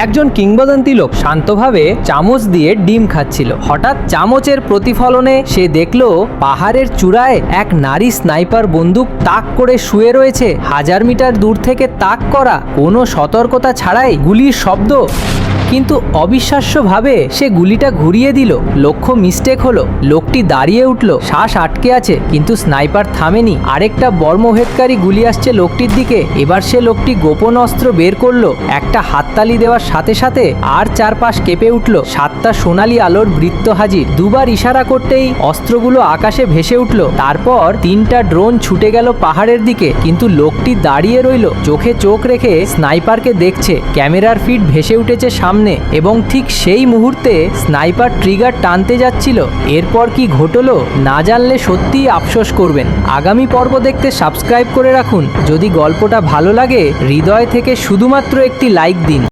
একজন কিংবদন্তি লোক শান্তভাবে চামচ দিয়ে ডিম খাচ্ছিল। হঠাৎ চামচের প্রতিফলনে সে দেখল পাহাড়ের চূড়ায় এক নারী স্নাইপার বন্দুক তাক করে শুয়ে রয়েছে। 1000 মিটার দূর থেকে তাক করা, কোনো সতর্কতা ছাড়াই গুলির শব্দ। কিন্তু অবিশ্বাস্যভাবে সে গুলিটা ঘুরিয়ে দিল। লক্ষ্য মিস্টেক হলো। লোকটি দাঁড়িয়ে উঠল, শ্বাস আটকে আছে, কিন্তু স্নাইপার থামেনি। আরেকটা বর্মভেদকারী গুলি আসছে লোকটির দিকে। এবার সে লোকটি গোপন অস্ত্র বের করলো। একটা হাততালি দেওয়ার সাথে সাথে আর চারপাশ কেঁপে উঠল। 7টা সোনালী আলোর বৃত্ত হাজির। দুবার ইশারা করতেই অস্ত্রগুলো আকাশে ভেসে উঠল। তারপর 3টা ড্রোন ছুটে গেল পাহাড়ের দিকে। কিন্তু লোকটি দাঁড়িয়ে রইল, চোখে চোখ রেখে স্নাইপারকে দেখছে। ক্যামেরার ফিড ভেসে উঠেছে সামনে, এবং ঠিক সেই মুহূর্তে স্নাইপার ট্রিগার টানতে যাচ্ছিল। এরপর কি ঘটলো না জানলে সত্যিই আফসোস করবেন। আগামী পর্ব দেখতে সাবস্ক্রাইব করে রাখুন। যদি গল্পটা ভালো লাগে, হৃদয় থেকে শুধুমাত্র একটি লাইক দিন।